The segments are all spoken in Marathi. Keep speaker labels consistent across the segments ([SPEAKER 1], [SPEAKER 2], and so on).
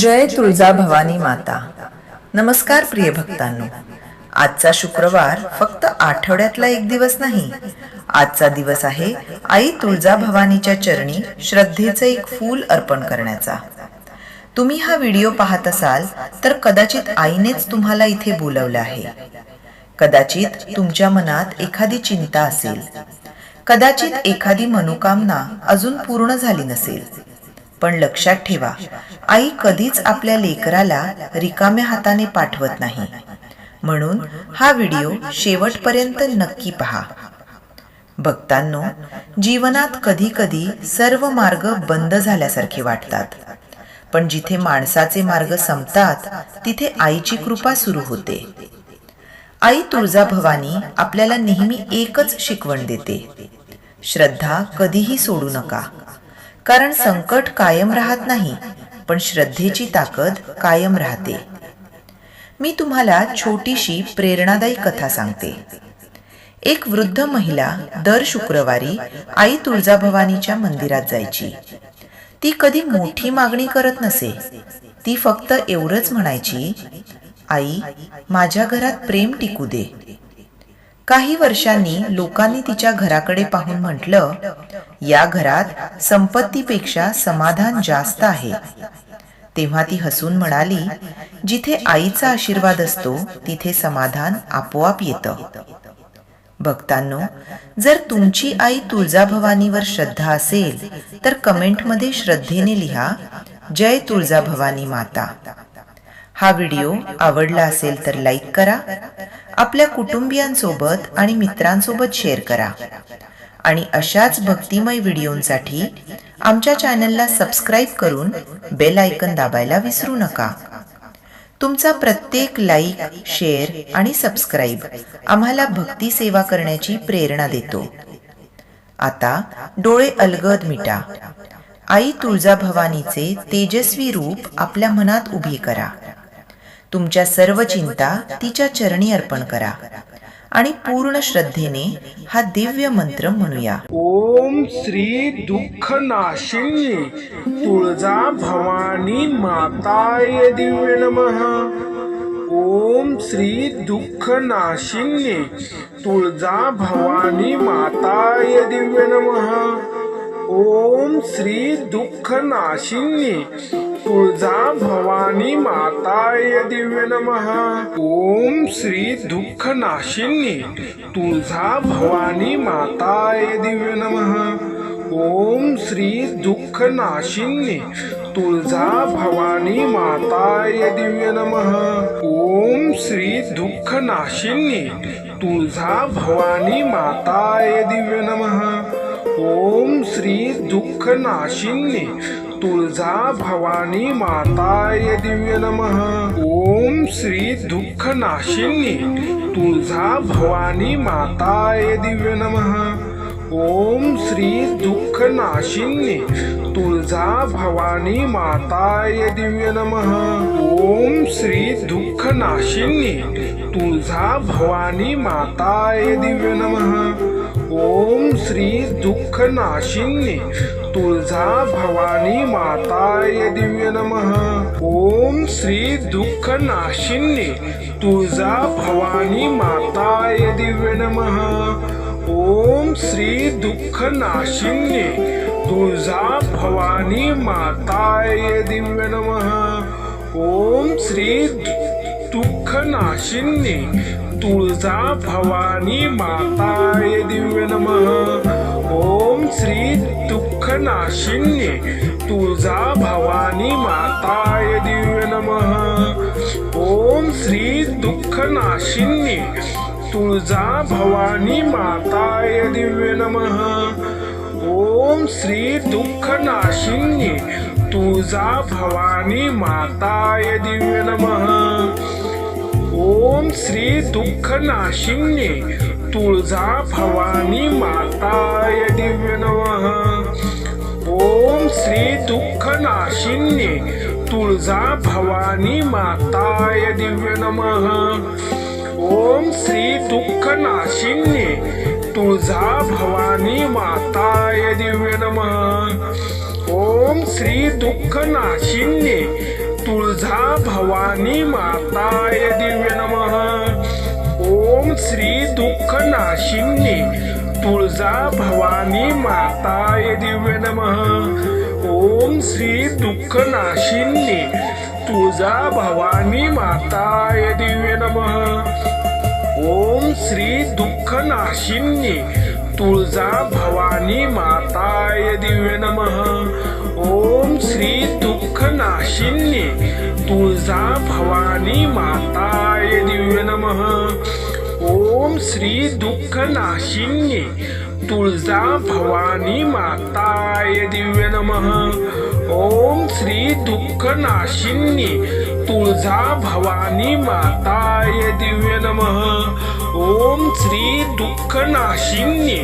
[SPEAKER 1] जय तुळजा भवानी माता. नमस्कार प्रिय भक्तांनो. आजचा शुक्रवार फक्त आठवड्यातला एक दिवस नाही. आजचा दिवस आहे आई तुळजा भवानीच्या चरणी श्रद्धेचे एक फूल अर्पण करण्याचा. तुम्ही हा व्हिडिओ पाहत असाल तर कदाचित आईनेच तुम्हाला इथे बोलवले आहे. कदाचित तुमच्या मनात एखादी चिंता असेल, कदाचित एखादी मनोकामना अजून पूर्ण झाली नसेल. पण लक्षात ठेवा, आई कधीच आपल्या लेकराला रिकाम्या हाताने पाठवत नाही. म्हणून हा व्हिडिओ शेवटपर्यंत नक्की पहा. भक्तांनो, जीवनात कधी कधी सर्व मार्ग बंद झाल्यासारखे वाटतात, पण जिथे माणसाचे मार्ग संपतात तिथे आईची कृपा सुरू होते. आई तुळजा भवानी आपल्याला नेहमी एकच शिकवण देते: श्रद्धा कधीही सोडू नका. कारण संकट कायम राहत नाही, पण श्रद्धेची ताकद कायम राहते. मी तुम्हाला छोटीशी प्रेरणादायी कथा सांगते. एक वृद्ध महिला दर शुक्रवारी आई तुळजाभवानीच्या मंदिरात जायची. ती कधी मोठी मागणी करत नसे. ती फक्त एवढंच म्हणायची: आई, माझ्या घरात प्रेम टिकू दे. काही वर्षांनी लोकांनी तिच्या घराकडे पाहून म्हटलं, या घरात संपत्तीपेक्षा समाधान जास्त आहे. तेव्हा ती हसून म्हणाली, जिथे आईचा आशीर्वाद असतो तिथे समाधान आपोआप येतं. भक्तांनो, जर तुमची आई तुळजाभवानीवर श्रद्धा असेल तर कमेंटमध्ये श्रद्धेने लिहा, जय तुळजाभवानी माता. हा व्हिडिओ आवडला असेल तर लाईक करा, आपल्या कुटुंबियांसोबत आणि मित्रांसोबत शेअर करा आणि अशाच भक्तिमय व्हिडिओंसाठी आमच्या चॅनलला सबस्क्राईब करून बेल आयकन दाबायला विसरू नका. तुमचा प्रत्येक लाईक, शेअर आणि सबस्क्राईब आम्हाला भक्ती सेवा करण्याची प्रेरणा देतो. आता डोळे अलगद मिटा. आई तुळजाभवानीचे तेजस्वी रूप आपल्या मनात उभी करा. तुमच्या सर्व चिंता तिच्या चरणी अर्पण करा आणि पूर्ण श्रद्धेने हा दिव्य मंत्र म्हणूया.
[SPEAKER 2] ओम श्री दुःखनाशिनी तुळजा भवानी माताय दिव्य नमः. ओम श्री दुःखनाशिनी तुळजा भवानी माताय दिव्य नमः. ओम श्री दुःखनाशिनी तुळजा भवानी माताय दिव्य नमः. ओम श्री दुःखनाशिनी तुळजा भवानी माताय दिव्य नमः. ओम श्री दुःखनाशिनी तुळजा भवानी माताय दिव्य नमः. ओम श्री दुःखनाशिनी तुळजा भवानी माताय दिव्य नमः. ओम श्री दुःखनाशिनी तुळजा भवानी माताय दिव्य नमः. ओम श्री दुःखनाशिनी तुळजा भवानी माताय दिव्य नमः. ओम श्री दुःखनाशिनी तुळजा भवानी माताय दिव्य नमः. ओम श्री दुःखनाशिनी तुळजा भवानी माताय दिव्य नमः. ओम श्री दुःखनाशिनी तुळजा भवानी माताय दिव्य नमः. ओम श्री दुःखनाशिनी तुळजा भवानी माताय दिव्य नमः. ओम श्री दुःखनाशिनी तुळजा भवानी माताय दिव्य नमः. ओम श्री दुःखनाशिनी तुळजा भवानी माताय दिव्य नमः. ओम श्री दुःखनाशिनी तुळजा भवानी माताय दिव्य नमः. ओम श्री दुःखनाशिनी तुळजा भवानी माताय दिव्य नमः. ओम श्री दुःखनाशिनी तुळजा भवानी माताय दिव्य नमः. ओम श्री दुःखनाशिनी तुळजा भवानी माताय दिव्य नमः. ओम श्री दुःखनाशिनी तुळजा भवानी माताय दिव्य नमः. ओम श्री दुःखनाशिनी तुळजा भवानी माताय दिव्य नमः. ओम श्री दुःखनाशिनी तुळजा भवानी माताय दिव्य नमः. ओम श्री दुःख नाशिन्ये तुळजा भवानी माताय दिव्य नमः. ओम श्री दुःख नाशिन्ये तुळजा भवानी माताय दिव्य नमः. ओम श्री दुःख नाशिन्ये तुळजा भवानी माताय दिव्य नमः. ओम श्री दुःख नाशिन्ये तुळजा भवानी माताय दिव्य नमः. ओम श्री दुःख नाशिन्ये तुळजा भवानी माताय दिव्य नमः. ओम श्री दुःख नाशिन्ये तुळजा भवानी माताय दिव्य नमः. ओम श्री दुःख नाशिन्ये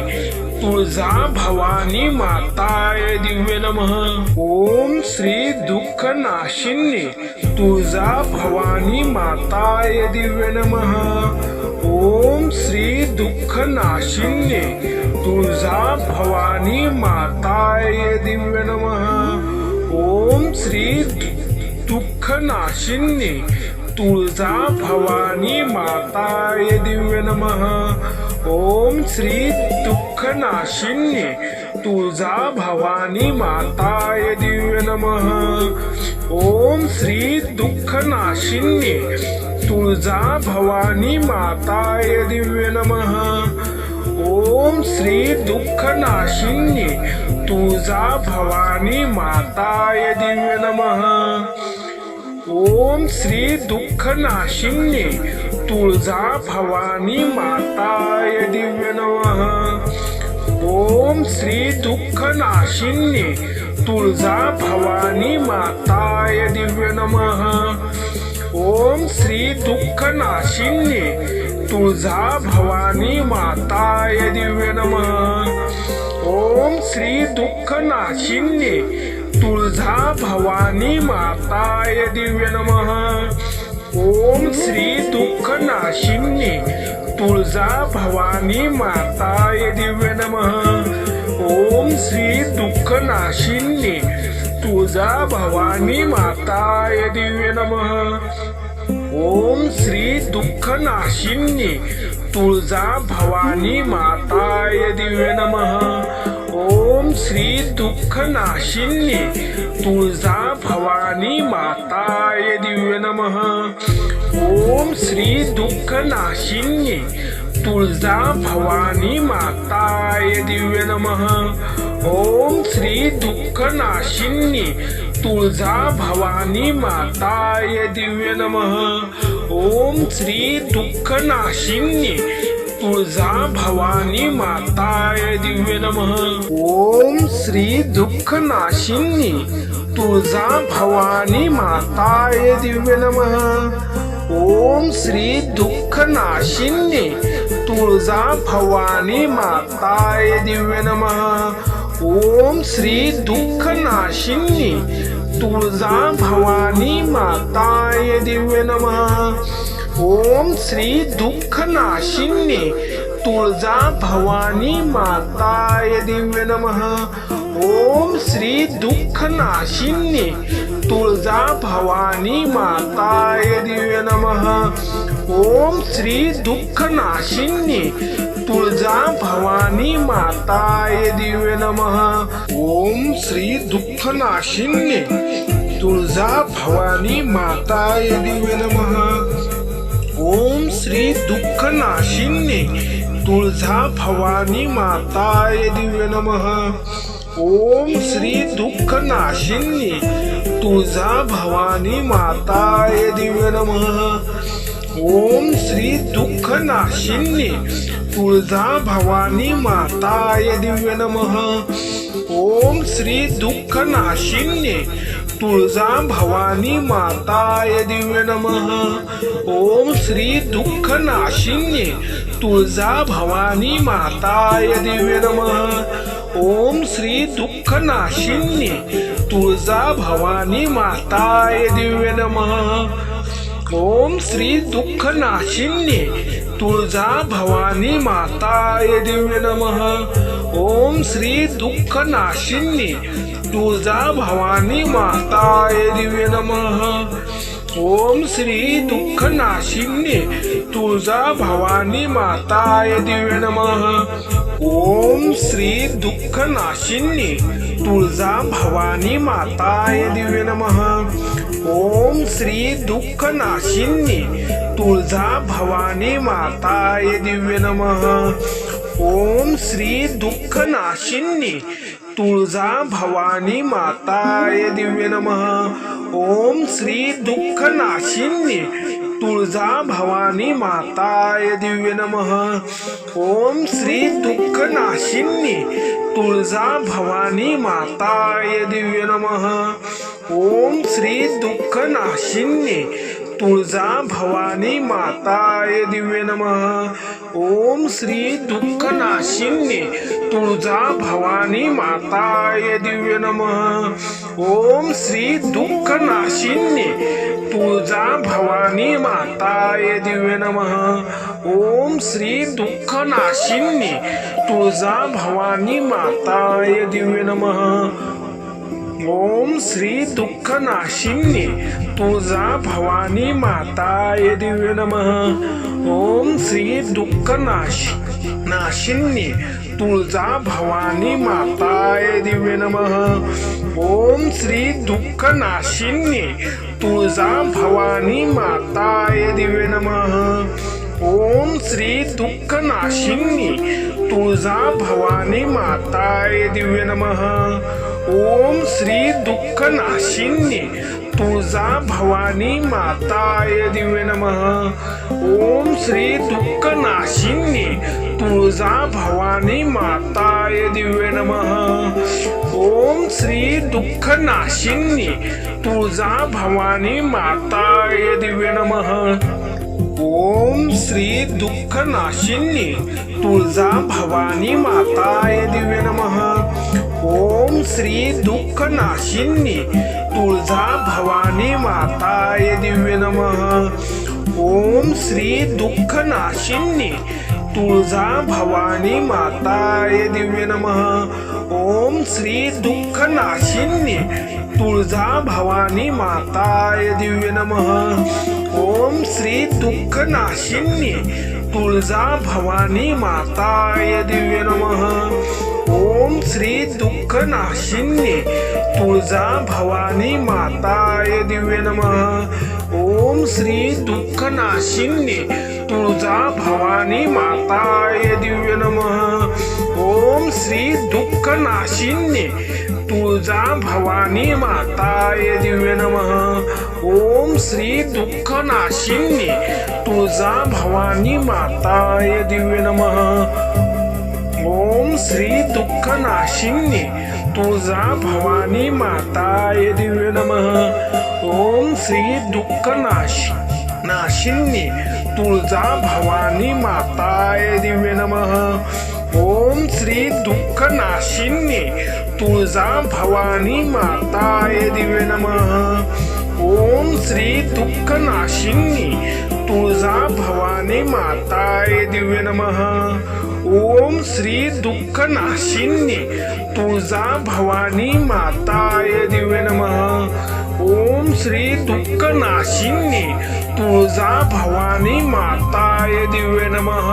[SPEAKER 2] तुळजा भवानी माताय दिव्य नमः. ओम श्री दुःख नाशिन्ये तुळजा भवानी माताय दिव्य नमः. ओम श्री दुःख नाशिन्ये तुळजा भवानी माताय दिव्य नमः. ओम श्री दुःख नाशिन्ये तुळजा भवानी माताय दिव्य नमः. ओम श्री दुःख नाशिन्ये तुळजा भवानी माताय दिव्य नमः. ओम श्री दुःख नाशिन्ये तुळजा भवानी माताय दिव्य नमः. ओम श्री दुःख नाशिन्ये तुळजा भवानी माताय दिव्य नमः. ओम श्री दुःख नाशिन्ये तुळजा भवानी माताय दिव्य नमः. ओम श्री दुःख नाशिन्ये तुळजा भवानी माताय दिव्य नमः. ओम श्री दुःख नाशिन्ये तुळजा भवानी माताय दिव्य नमः. ओम श्री दुःख नाशिन्ये तुळजा भवानी माताय दिव्य नमः. ओम श्री दुःख नाशिन्ये तुळजा भवानी माताय दिव्य नमः. ओम श्री दुःख नाशिन्ये तुळजा भवानी माताय दिव्य नमः. ओम श्री दुःख नाशिन्ये तुळजा भवानी माताय दिव्य नमः. ओम श्री दुःख नाशिन्ये तुळजा भवानी माताय दिव्य नमः. ओम श्री दुःख नाशिन्ये तुळजा भवानी माताय दिव्य नमः. ओम श्री दुःख नाशिन्ये तुळजा भवानी माताय दिव्य नमः. ओम श्री दुःख नाशिन्ये तुळजा भवानी माताय दिव्य नमः. ओम श्री दुःख नाशिन्ये तुळजा भवानी माताय दिव्य नमः. ओम श्री दुःख नाशिन्ये तुळजा भवानी माताय दिव्य नमः. ओम श्री दुःख नाशिन्ये तुळजा भवानी माताय दिव्य नमः. ओम श्री दुःख नाशिन्ये तुळजा भवानी माताय दिव्य नमः. ओम श्री दुःख नाशिन्ये तुळजा भवानी माताय दिव्य नमः. ओम श्री दुःख नाशिन्ये तुळजा भवानी माताय दिव्य नमः. ओम श्री दुःख नाशिन्ये तुळजा भवानी माताय दिव्य नमः. ओम श्री दुःख नाशिन्ये तुळजा भवानी माताय दिव्य नमः. ओम श्री दुःख नाशिन्ये तुळजा भवानी माताय दिव्य नमः. ओम श्री दुःख नाशिन्ये तुळजा भवानी माताय दिव्य नमः. ओम श्री दुःख नाशिन्ये तुळजा भवानी माताय दिव्य नमः. ओम श्री दुःख नाशिन्ये तुळजा भवानी माताय दिव्य नमः. ओम श्री दुःख नाशिन्ये तुळजा भवानी माताय दिव्य नमः. ओम श्री दुःख नाशिन्ये तुळजा भवानी माताय दिव्य नमः. ओम श्री दुःख नाशिनी तुळजा भवानी माताय दिव्य नमः. ओम श्री दुःख नाशिनी तुळजा भवानी माताय दिव्य नमः. ओम श्री दुःख नाशिनी तुळजा भवानी माताय दिव्य नमः. ओम श्री दुःख नाशिनी तुळजा भवानी माताय दिव्य नमः. ओम श्री दुःख नाशिनी तुळजा भवानी माताय दिव्य नमः. ओम श्री दुःख नाशिनी तुळजा भवानी माताय दिव्य नमः. ओम श्री दुःख नाशिनी तुळजा भवानी माताय दिव्य नमः. ओम श्री दुःख नाशिनी तुळजा भवानी माताय दिव्य नमः. ओम श्री दुःख नाशिनी तुळजा भवानी माताय दिव्य नमः. ओम श्री दुःख नाशिनी तुळजा भवानी माताय दिव्य नमः. ओम श्री दुःख नाशिनी तुळजा भवानी माताय दिव्य नमः. ओम श्री दुःख नाशिनी तुळजा भवानी माताय दिव्य नमः. ओम श्री दुःख नाशिनी तुळजा भवानी माताय दिव्य नमः. ओम श्री दुःख नाशिनी तुळजा भवानी माताय दिव्य नमः. ओम श्री दुःख नाशिनी तुळजा भवानी माताय दिव्य नमः. ओम श्री दुःख नाशिनी तुळजा भवानी माताय दिव्य नमः. ओम श्री दुःख नाशिनी तुळजा भवानी माताय दिव्य नमः. ओम श्री दुःख नाशिनी तुळजा भवानी माताय दिव्य नमः. ओम श्री दुःख नाशिनी तुळजा भवानी माताय दिव्य नमः. ओम श्री दुःख नाशिनी तुळजा भवानी माताय दिव्य नमः. ओम श्री दुःख नाशिनी तुळजा भवानी माताय दिव्य नमः. ओम श्री दुःख नाशिनी तुळजा भवानी माताय दिव्य नमः. ओम श्री दुःख नाशिनी तुळजा भवानी माताय दिव्य नमः. ओम श्री दुःख नाशिनी तुळजा भवानी माताय दिव्य नमः. ओम श्री दुःख नाशिनी तुळजा भवानी माताय दिव्य नमः. ओम श्री दुःख नाशिनी तुळजा भवानी माताय दिव्य नमः. ओम श्री दुःख नाशिनी तुळजा भवानी माताय दिव्य नमः. ओम श्री दुःख नाशिनी तुळजा भवानी माताय दिव्य नमः. ओम श्री दुःख नाशिनी तुळजा भवानी माताय दिव्य नमः. ओम श्री दुःख नाशिनी तुळजा भवानी माताय दिव्य नमः. ओम श्री दुःख नाशिनी तुळजा भवानी माताय दिव्य नमः. ओम श्री दुःख नाशिनी तुळजा भवानी माताय दिव्य नमः. ओम श्री दुःख नाशिनी तुळजा भवानी माताय दिव्य नमः.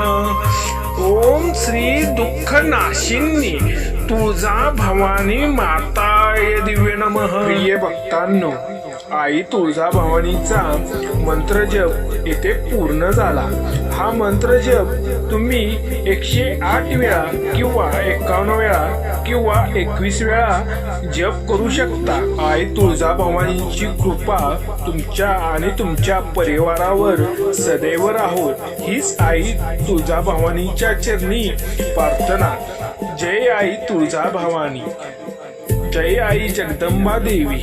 [SPEAKER 2] ओम श्री दुःख नाशिनी तुळजा भवानी माताय दिव्य नमः. प्रिय भक्तांनो, आई तुळजाभवानीचा मंत्रजप येथे पूर्ण झाला. हा मंत्रजप तुम्ही 108 वेळा किंवा 51 वेळा किंवा 21 वेळा जप करू शकता. आई तुळजाभवानीची कृपा तुमच्या आणि तुमच्या परिवारावर सदैव राहो हीच आई तुळजाभवानीच्या चरणी प्रार्थना. जय आई तुळजाभवानी. जय आई जगदंबा देवी.